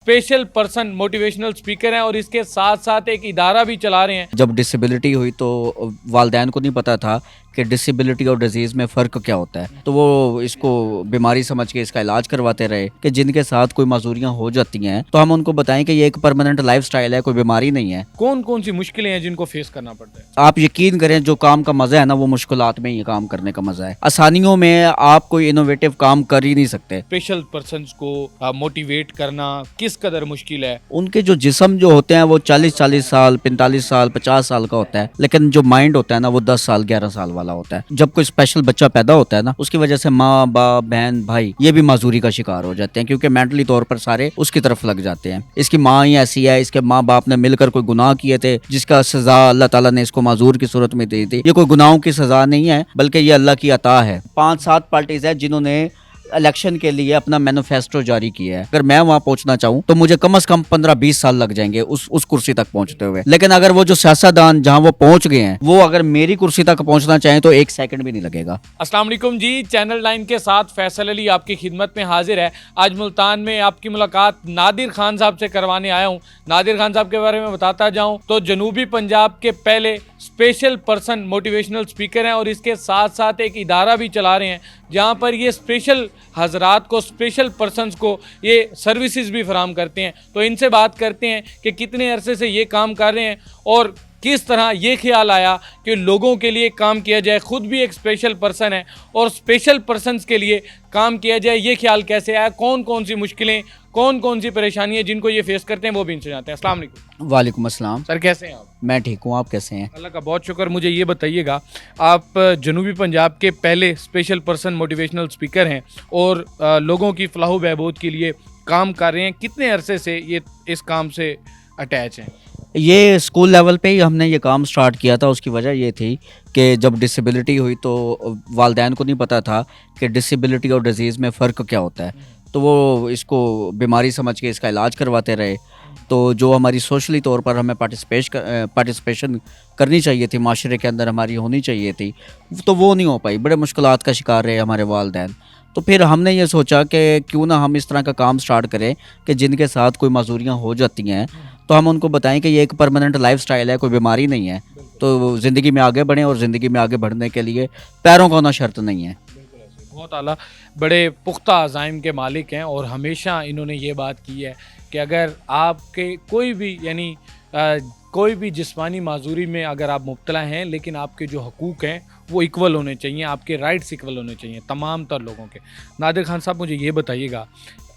Special person motivational speaker हैं और इसके साथ साथ एक इदारा भी चला रहे हैं। जब डिसेबिलिटी हुई तो वालिदैन को नहीं पता था कि डिसेबिलिटी और डिजीज़ में फ़र्क क्या होता है, तो वो इसको बीमारी समझ के इसका इलाज करवाते रहे कि जिनके साथ कोई माजूरियाँ हो जाती हैं तो हम उनको बताएं कि ये एक परमानेंट लाइफस्टाइल है, कोई बीमारी नहीं है। कौन कौन सी मुश्किलें हैं जिनको फेस करना पड़ता है? आप यकीन करें, जो काम का मज़ा है ना वो मुश्किलात में ही काम करने का मज़ा है। आसानियों में आप कोई इनोवेटिव काम कर ही नहीं सकते। स्पेशल पर्सन्स को मोटिवेट करना किस कदर मुश्किल है? उनके जो जिस्म जो होते हैं वो 40-40 साल, 45 साल, 50 साल का होता है, लेकिन जो माइंड होता है ना वो 10 साल 11 साल वाला होता है। जब कोई स्पेशल बच्चा पैदा होता है ना, उसकी वजह से माँ बाप बहन भाई ये भी माजूरी का शिकार हो जाते हैं, क्योंकि मेंटली तौर पर सारे उसकी तरफ लग जाते हैं। इसकी माँ ही ऐसी है, इसके माँ बाप ने मिलकर कोई गुनाह किए थे जिसका सजा अल्लाह ताला ने इसको माजूर की सूरत में दी थी। ये कोई गुनाहों की सजा नहीं है, बल्कि ये अल्लाह की अता है। 5-7 पार्टीज है जिन्होंने इलेक्शन के लिए अपना मैनिफेस्टो जारी किया है। अगर मैं वहां पहुंचना चाहूं तो मुझे कम से कम 15-20 साल लग जाएंगे उस कुर्सी तक पहुंचते हुए। लेकिन अगर वो जो सियासतदान जहां वो पहुंच गए हैं, वो अगर मेरी कुर्सी तक पहुंचना चाहें तो 1 सेकंड भी नहीं लगेगा। अस्सलाम वालेकुम जी, चैनल 9 के साथ फैसल अली आपकी खिदमत में हाजिर है। आज मुल्तान में आपकी मुलाकात नादिर खान साहब से करवाने आया हूँ। नादिर खान साहब के बारे में बताता जाऊँ तो जनूबी पंजाब के पहले स्पेशल पर्सन मोटिवेशनल स्पीकर हैं और इसके साथ साथ एक इदारा भी चला रहे हैं जहाँ पर ये स्पेशल हजरात को, स्पेशल पर्सन्स को ये सर्विसेज भी फराहम करते हैं। तो इनसे बात करते हैं कि कितने अरसे से ये काम कर रहे हैं और किस तरह ये ख्याल आया कि लोगों के लिए काम किया जाए। खुद भी एक स्पेशल पर्सन है और स्पेशल पर्सन्स के लिए काम किया जाए, ये ख्याल कैसे आया, कौन कौन सी मुश्किलें, कौन कौन सी परेशानियां जिनको ये फेस करते हैं, वो भी इनसे जानते हैं। अस्सलाम वालेकुम। वालेकुम अस्सलाम। सर कैसे हैं आप? मैं ठीक हूँ, आप कैसे हैं? अल्लाह का बहुत शुक्र। मुझे ये बताइएगा, आप जनूबी पंजाब के पहले स्पेशल पर्सन मोटिवेशनल स्पीकर हैं और लोगों की फलाह बहबूद के लिए काम कर रहे हैं। कितने अरसे से ये इस काम से अटैच हैं? ये स्कूल लेवल पे ही हमने ये काम स्टार्ट किया था। उसकी वजह ये थी कि जब डिसेबिलिटी हुई तो वालिदैन को नहीं पता था कि डिसेबिलिटी और डिजीज़ में फ़र्क क्या होता है, तो वो इसको बीमारी समझ के इसका इलाज करवाते रहे। तो जो हमारी सोशली तौर पर हमें पार्टिसिपेशन करनी चाहिए थी, माशरे के अंदर हमारी होनी चाहिए थी, तो वो नहीं हो पाई। बड़े मुश्किलात का शिकार रहे हमारे वालिदैन। तो फिर हमने ये सोचा कि क्यों ना हम इस तरह का काम स्टार्ट करें कि जिनके साथ कोई माजूरियाँ हो जाती हैं तो हम उनको बताएं कि ये एक परमानेंट लाइफस्टाइल है, कोई बीमारी नहीं है। तो ज़िंदगी में आगे बढ़ें और ज़िंदगी में आगे बढ़ने के लिए पैरों का होना शर्त नहीं है। बहुत आला, बड़े पुख्ता अज़ाइम के मालिक हैं और हमेशा इन्होंने ये बात की है कि अगर आपके कोई भी कोई भी जिस्मानी माजूरी में अगर आप मुब्तला हैं, लेकिन आपके जो हकूक़ हैं वो इक्वल होने चाहिए, आपके राइट्स इक्वल होने चाहिए तमाम तर लोगों के। नादिर खान साहब, मुझे ये बताइएगा,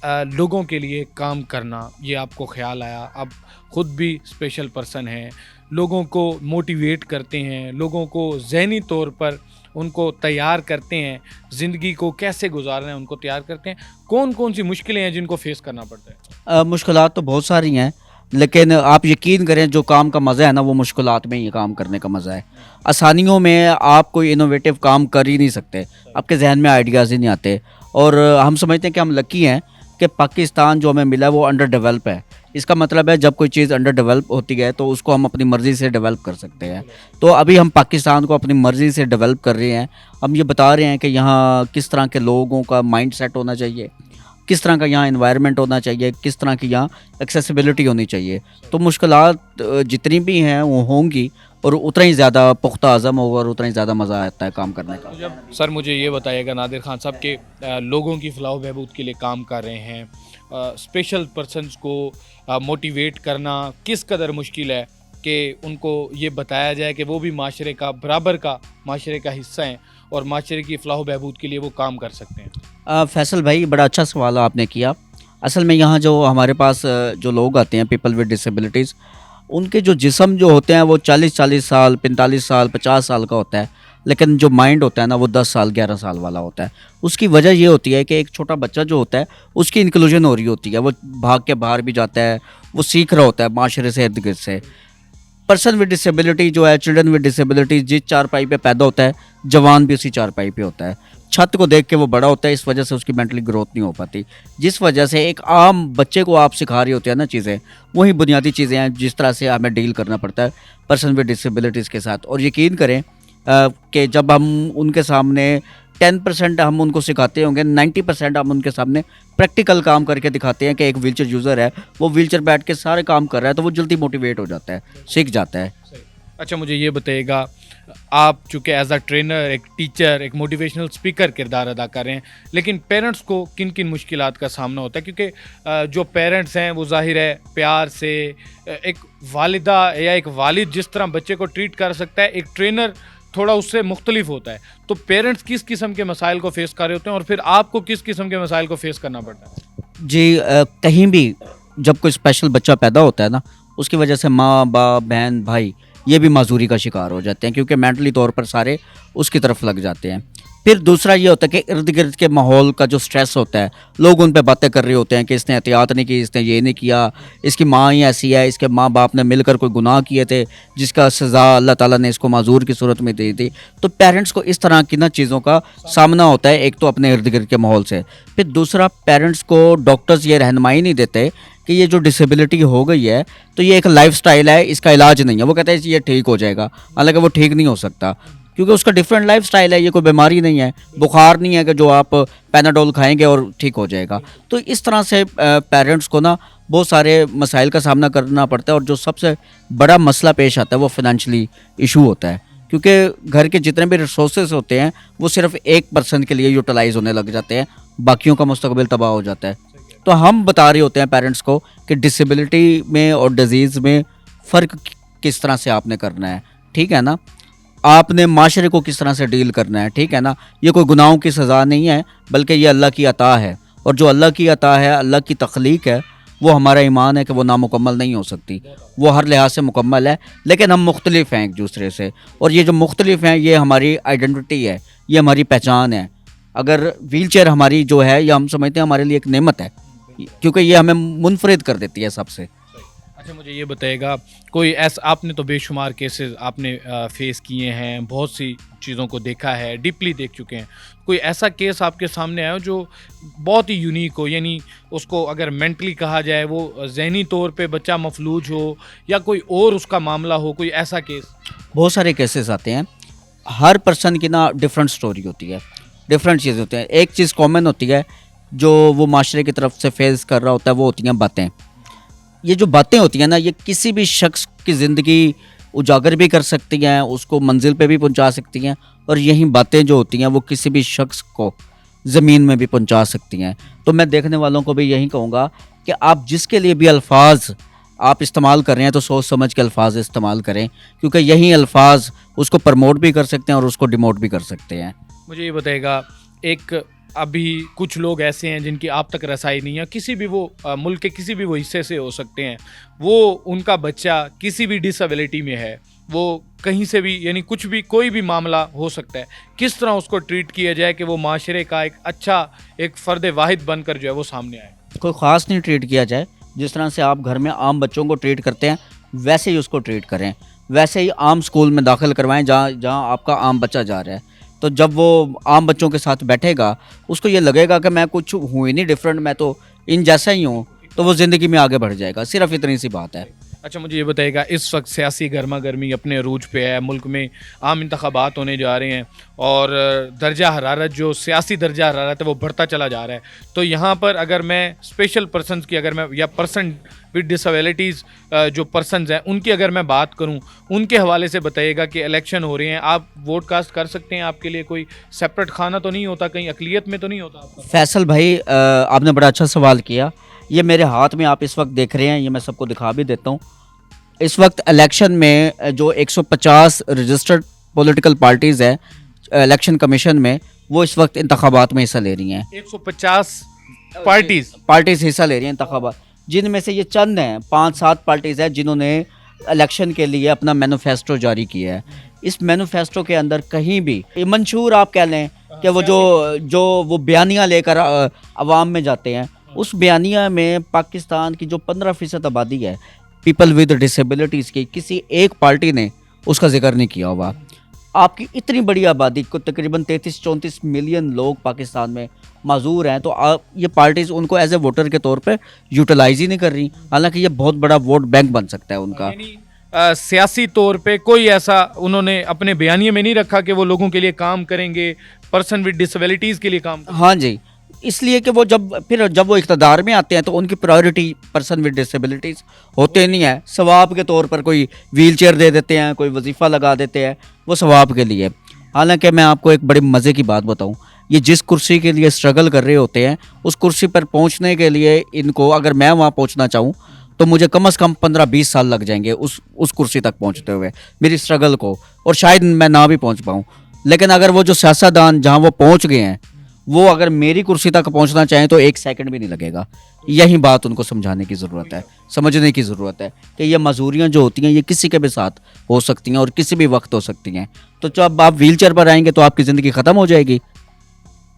लोगों के लिए काम करना ये आपको ख्याल आया, आप ख़ुद भी स्पेशल पर्सन हैं, लोगों को मोटिवेट करते हैं, लोगों को ज़हनी तौर पर उनको तैयार करते हैं, ज़िंदगी को कैसे गुजारना है उनको तैयार करते हैं। कौन कौन सी मुश्किलें हैं जिनको फेस करना पड़ता है? मुश्किलात तो बहुत सारी हैं, लेकिन आप यकीन करें, जो काम का मज़ा है ना वो मुश्किलात में ही काम करने का मज़ा है। आसानियों में आप कोई इनोवेटिव काम कर ही नहीं सकते, आपके जहन में आइडियाज़ ही नहीं आते। और हम समझते हैं कि हम लकी हैं कि पाकिस्तान जो हमें मिला है वो अंडर डेवलप है। इसका मतलब है जब कोई चीज़ अंडर डेवलप होती है तो उसको हम अपनी मर्ज़ी से डेवलप कर सकते हैं। तो अभी हम पाकिस्तान को अपनी मर्ज़ी से डेवलप कर रहे हैं। हम ये बता रहे हैं कि यहाँ किस तरह के लोगों का माइंड सेट होना चाहिए, किस तरह का यहाँ एनवायरनमेंट होना चाहिए, किस तरह की यहाँ एक्सेसिबिलिटी होनी चाहिए। तो मुश्किलात जितनी भी हैं वो होंगी और उतना ही ज़्यादा पुख्ता अज़म होगा और उतना ही ज़्यादा मज़ा आता है काम करने का। जब सर मुझे ये बताइएगा नादिर खान साहब के लोगों की फलाह बहबूद के लिए काम कर रहे हैं, स्पेशल पर्सन्स को मोटिवेट करना किस कदर मुश्किल है कि उनको ये बताया जाए कि वो भी माशरे का बराबर का माशरे का हिस्सा हैं और माशरे की फलाह बहबूद के लिए वो काम कर सकते हैं? फैसल भाई, बड़ा अच्छा सवाल आपने किया। असल में यहाँ जो हमारे पास जो लोग आते हैं, पीपल विद डिसेबिलिटीज़, उनके जो जिस्म जो होते हैं वो 40-40 साल, 45 साल, 50 साल का होता है, लेकिन जो माइंड होता है ना वो 10 साल 11 साल वाला होता है। उसकी वजह ये होती है कि एक छोटा बच्चा जो होता है उसकी इंक्लूजन हो रही होती है, वो भाग के बाहर भी जाता है, वो सीख रहा होता है माशरे से, इर्द गिर्द से। पर्सन विद डिसेबिलिटी जो है, चिल्ड्रन विद डिसेबिलिटी, जिस चारपाई पे पैदा होता है जवान भी उसी चारपाई पे होता है। छत को देख के वो बड़ा होता है, इस वजह से उसकी मेंटली ग्रोथ नहीं हो पाती। जिस वजह से एक आम बच्चे को आप सिखा रहे होते हैं ना चीज़ें, वही बुनियादी चीज़ें हैं जिस तरह से हमें डील करना पड़ता है पर्सन विद डिसेबिलिटीज़ के साथ। और यकीन करें कि जब हम उनके सामने 10% हम उनको सिखाते होंगे, 90% हम उनके सामने प्रैक्टिकल काम करके दिखाते हैं कि एक व्हीलचेयर यूज़र है, वो व्हीलचेयर बैठ के सारे काम कर रहा है, तो वो जल्दी मोटिवेट हो जाता है, सीख जाता है। अच्छा, मुझे ये बताइएगा, आप चूँकि एज अ ट्रेनर, एक टीचर, एक मोटिवेशनल स्पीकर किरदार अदा कर रहे हैं, लेकिन पेरेंट्स को किन किन मुश्किलात का सामना होता है? क्योंकि जो पेरेंट्स हैं वो ज़ाहिर है प्यार से, एक वालिदा या एक वालिद जिस तरह बच्चे को ट्रीट कर सकता है, एक ट्रेनर थोड़ा उससे मुख्तलिफ होता है। तो पेरेंट्स किस किस्म के मसाइल को फेस कर रहे होते हैं और फिर आपको किस किस्म के मसाइल को फेस करना पड़ता है? जी, कहीं भी जब कोई स्पेशल बच्चा पैदा होता है ना, उसकी वजह से माँ बाप बहन भाई ये भी माजूरी का शिकार हो जाते हैं, क्योंकि मेंटली तौर पर सारे उसकी तरफ लग जाते हैं। फिर दूसरा ये होता है कि इर्द गिर्द के माहौल का जो स्ट्रेस होता है, लोग उन पे बातें कर रहे होते हैं कि इसने एहतियात नहीं की, इसने ये नहीं किया, इसकी माँ ही ऐसी है, इसके माँ बाप ने मिलकर कोई गुनाह किए थे जिसका सज़ा अल्लाह ताला ने इसको माजूर की सूरत में दी थी। तो पेरेंट्स को इस तरह की ना चीज़ों का सामना होता है, एक तो अपने इर्द गिर्द के माहौल से, फिर दूसरा पेरेंट्स को डॉक्टर्स ये रहनुमाई नहीं देते कि ये जो डिसेबिलिटी हो गई है तो ये एक लाइफस्टाइल है, इसका इलाज नहीं है। वो कहते हैं ये ठीक हो जाएगा, हालांकि वो ठीक नहीं हो सकता, क्योंकि उसका डिफरेंट लाइफस्टाइल है, ये कोई बीमारी नहीं है, बुखार नहीं है कि जो आप पैनाडोल खाएंगे और ठीक हो जाएगा। तो इस तरह से पेरेंट्स को ना बहुत सारे मसाइल का सामना करना पड़ता है, और जो सबसे बड़ा मसला पेश आता है वो फाइनेंशियली इशू होता है, क्योंकि घर के जितने भी रिसोर्सेज होते हैं वो सिर्फ एक पर्सन के लिए यूटिलाइज होने लग जाते हैं, बाकियों का मुस्तकबिल तबाह हो जाता है। तो हम बता रहे होते हैं पेरेंट्स को कि डिसेबिलिटी में और डिजीज़ में फ़र्क किस तरह से आपने करना है, ठीक है ना, आपने माशरे को किस तरह से डील करना है, ठीक है ना। ये कोई गुनाहों की सज़ा नहीं है, बल्कि ये अल्लाह की अता है, और जो अल्लाह की अता है, अल्लाह की तख्लीक है, वो हमारा ईमान है कि वो नामुकम्मल नहीं हो सकती, वो हर लिहाज से मुकम्मल है, लेकिन हम मुख्तलिफ हैं एक दूसरे से, और ये जो मुख्तलिफ हैं ये हमारी आइडेंटिटी है, ये हमारी पहचान है। अगर व्हीलचेयर हमारी जो है, ये हम समझते हैं हमारे लिए एक नेमत है, क्योंकि ये हमें मुनफरिद कर देती है सबसे। अच्छा, मुझे ये बताइएगा, कोई ऐसा, आपने तो बेशुमार केसेस आपने फेस किए हैं, बहुत सी चीज़ों को देखा है, डीपली देख चुके हैं, कोई ऐसा केस आपके सामने आया हो जो बहुत ही यूनिक हो, यानी उसको अगर मेंटली कहा जाए वो ज़हनी तौर पे बच्चा मफलूज हो या कोई और उसका मामला हो, कोई ऐसा केस? बहुत सारे केसेस आते हैं, हर पर्सन की ना डिफरेंट स्टोरी होती है, डिफरेंट चीज़ होती हैं। एक चीज़ कॉमन होती है जो वो माशरे की तरफ से फेस कर रहा होता है, वो होती हैं बातें। ये जो बातें होती हैं ना, ये किसी भी शख्स की ज़िंदगी उजागर भी कर सकती हैं, उसको मंजिल पे भी पहुंचा सकती हैं, और यही बातें जो होती हैं वो किसी भी शख्स को ज़मीन में भी पहुंचा सकती हैं। तो मैं देखने वालों को भी यही कहूँगा कि आप जिसके लिए भी अल्फाज आप इस्तेमाल कर रहे हैं तो सोच समझ के अल्फाज इस्तेमाल करें, क्योंकि यही अल्फाज उसको प्रमोट भी कर सकते हैं और उसको डिमोट भी कर सकते हैं। मुझे ये बताइएगा, एक अभी कुछ लोग ऐसे हैं जिनकी आप तक रसाई नहीं है, किसी भी वो मुल्क के किसी भी वो हिस्से से हो सकते हैं, वो उनका बच्चा किसी भी डिसेबिलिटी में है, वो कहीं से भी, यानी कुछ भी कोई भी मामला हो सकता है, किस तरह उसको ट्रीट किया जाए कि वो माशरे का एक अच्छा एक फ़र्द वाहिद बनकर जो है वो सामने आए? कोई ख़ास नहीं ट्रीट किया जाए, जिस तरह से आप घर में आम बच्चों को ट्रीट करते हैं वैसे ही उसको ट्रीट करें, वैसे ही आम स्कूल में दाखिल करवाएं जहाँ आपका आम बच्चा जा रहा है। तो जब वो आम बच्चों के साथ बैठेगा, उसको ये लगेगा कि मैं कुछ हूँ ही नहीं डिफरेंट, मैं तो इन जैसा ही हूँ, तो वो ज़िंदगी में आगे बढ़ जाएगा। सिर्फ इतनी सी बात है। अच्छा, मुझे ये बताइएगा, इस वक्त सियासी गर्मा गर्मी अपने अरूज पे है, मुल्क में आम इंतखाबात होने जा रहे हैं और दर्जा हरारत, जो सियासी दर्जा हरारत है वो बढ़ता चला जा रहा है। तो यहाँ पर अगर मैं स्पेशल पर्सनस की, अगर मैं, या पर्सन विद डिसेबिलिटीज़ जो पर्सनस हैं उनकी अगर मैं बात करूँ, उनके हवाले से बताइएगा कि इलेक्शन हो रहे हैं, आप वोट कास्ट कर सकते हैं, आपके लिए कोई सेपरेट खाना तो नहीं होता, कहीं अकलियत में तो नहीं होता आपका? फैसल भाई, आपने बड़ा अच्छा सवाल किया। ये मेरे हाथ में आप इस वक्त देख रहे हैं, ये मैं सबको दिखा भी देता हूँ। इस वक्त इलेक्शन में जो 150 रजिस्टर्ड पॉलिटिकल पार्टीज़ है इलेक्शन कमीशन में, वो इस वक्त इंतखाबात में हिस्सा ले रही हैं। 150 पार्टीज़ हिस्सा ले रही हैं इंतखाबात, जिनमें से ये चंद हैं, 5-7 पार्टीज़ हैं जिन्होंने इलेक्शन के लिए अपना मैनिफेस्टो जारी किया है। इस मैनिफेस्टो के अंदर कहीं भी मंशूर आप कह लें कि वो जो वो बयानियाँ लेकर अवाम में जाते हैं, उस बयानिया में पाकिस्तान की जो 15% आबादी है पीपल विद डिसेबिलिटीज़ की, किसी एक पार्टी ने उसका जिक्र नहीं किया हुआ। आपकी इतनी बड़ी आबादी को, तकरीबन 33-34 मिलियन लोग पाकिस्तान में माजूर हैं, तो आप ये पार्टीज़ उनको एज ए वोटर के तौर पे यूटिलाइज ही नहीं कर रही, हालांकि ये बहुत बड़ा वोट बैंक बन सकता है उनका। सियासी तौर पे कोई ऐसा उन्होंने अपने बयानिए में नहीं रखा कि वो लोगों के लिए काम करेंगे, पर्सन विद डिसेबिलिटीज के लिए काम कर। हाँ जी, इसलिए कि वो जब वो इक़्तिदार में आते हैं तो उनकी प्रायोरिटी पर्सन विद डिसेबिलिटीज़ होते नहीं है। सवाब के तौर पर कोई व्हील चेयर दे देते हैं, कोई वजीफ़ा लगा देते हैं, वो सवाब के लिए। हालांकि मैं आपको एक बड़ी मज़े की बात बताऊं, ये जिस कुर्सी के लिए स्ट्रगल कर रहे होते हैं उस कुर्सी पर पहुंचने के लिए इनको, अगर मैं वहां पहुंचना चाहूं तो मुझे कम से कम 15-20 साल लग जाएंगे उस कुर्सी तक पहुंचते हुए, मेरी स्ट्रगल को, और शायद मैं ना भी पहुंच पाऊं। लेकिन अगर वो जो सियासतदान जहां वो पहुंच गए हैं, वो अगर मेरी कुर्सी तक पहुंचना चाहें तो 1 सेकंड भी नहीं लगेगा। यही बात उनको समझाने की ज़रूरत है, समझने की ज़रूरत है कि ये मजूरियाँ जो होती हैं ये किसी के भी साथ हो सकती हैं और किसी भी वक्त हो सकती हैं। तो जब आप व्हील चेयर पर आएंगे तो आपकी ज़िंदगी ख़त्म हो जाएगी?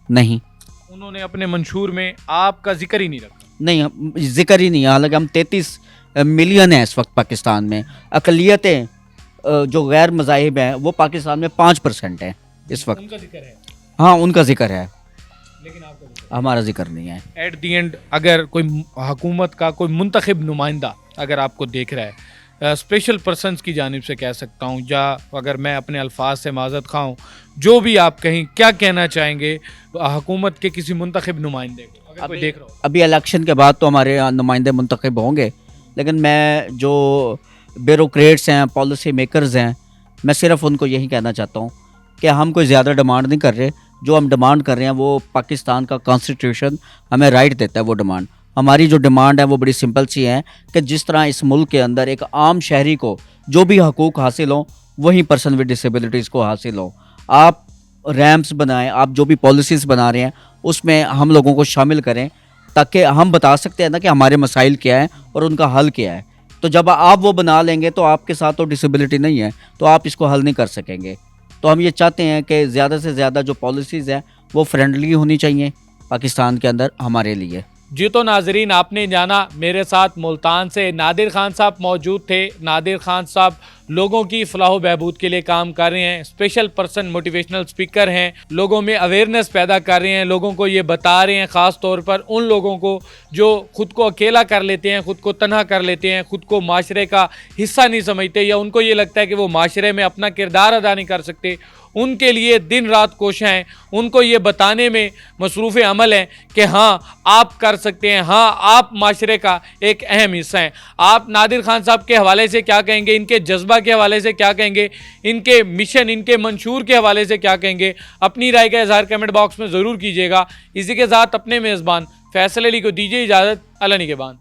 नहीं, उन्होंने अपने मंशूर में आपका जिक्र ही नहीं रखा। नहीं, जिक्र ही नहीं है। हालांकि हम 33 मिलियन हैं इस वक्त पाकिस्तान में। अकलियतें जो गैर मज़ाहिब हैं वो पाकिस्तान में 5% हैं इस वक्त। उनका जिक्र है, हाँ, उनका जिक्र है, लेकिन आपका जिक्र हमारा जिक्र नहीं है। एट दी एंड अगर कोई हुकूमत का कोई मुंतखब नुमाइंदा अगर आपको देख रहा है, स्पेशल पर्सनस की जानिब से कह सकता हूँ, या अगर मैं अपने अल्फाज से माज़रत खाऊँ, जो भी आप कहीं क्या कहना चाहेंगे हुकूमत के किसी मुंतखब नुमाइंदे को, अगर कोई देख रहा हो? अभी इलेक्शन के बाद तो हमारे यहाँ नुमाइंदे मुंतखब होंगे, लेकिन मैं जो ब्यूरोक्रेट्स हैं, पॉलिसी मेकर्स हैं, मैं सिर्फ उनको यही कहना चाहता हूँ कि हम कोई ज़्यादा डिमांड नहीं कर रहे। जो हम डिमांड कर रहे हैं वो पाकिस्तान का कॉन्स्टिट्यूशन हमें राइट देता है वो डिमांड। हमारी जो डिमांड है वो बड़ी सिंपल सी है कि जिस तरह इस मुल्क के अंदर एक आम शहरी को जो भी हकूक़ हासिल हों वही पर्सन विद डिसेबिलिटीज़ को हासिल हो। आप रैम्प्स बनाएं, आप जो भी पॉलिसीज़ बना रहे हैं उसमें हम लोगों को शामिल करें, ताकि हम बता सकते हैं ना कि हमारे मसाइल क्या हैं और उनका हल क्या है। तो जब आप वो बना लेंगे तो आपके साथ तो डिसेबिलिटी नहीं है तो आप इसको हल नहीं कर सकेंगे। तो हम ये चाहते हैं कि ज़्यादा से ज़्यादा जो पॉलिसीज़ हैं वो फ्रेंडली होनी चाहिए पाकिस्तान के अंदर हमारे लिए। जी तो नाजरीन, आपने जाना, मेरे साथ मुल्तान से नादिर खान साहब मौजूद थे। नादिर खान साहब लोगों की फलाह बहबूद के लिए काम कर रहे हैं, स्पेशल पर्सन मोटिवेशनल स्पीकर हैं, लोगों में अवेयरनेस पैदा कर रहे हैं, लोगों को ये बता रहे हैं, ख़ास तौर पर उन लोगों को जो ख़ुद को अकेला कर लेते हैं, ख़ुद को तन्हा कर लेते हैं, ख़ुद को माशरे का हिस्सा नहीं समझते, या उनको ये लगता है कि वो माशरे में अपना किरदार अदा नहीं कर सकते। उनके लिए दिन रात कोशिशें हैं, उनको ये बताने में मसरूफ़ अमल हैं कि हाँ आप कर सकते हैं, हाँ आप माशरे का एक अहम हिस्सा हैं। आप नादिर खान साहब के हवाले से क्या कहेंगे, इनके जज्बा के हवाले से क्या कहेंगे, इनके मिशन, इनके मंशूर के हवाले से क्या कहेंगे, अपनी राय का इज़हार कमेंट बॉक्स में ज़रूर कीजिएगा। इसी के साथ अपने मेज़बान फैसल अली को दीजिए इजाज़त। अल्लाह निगहबान।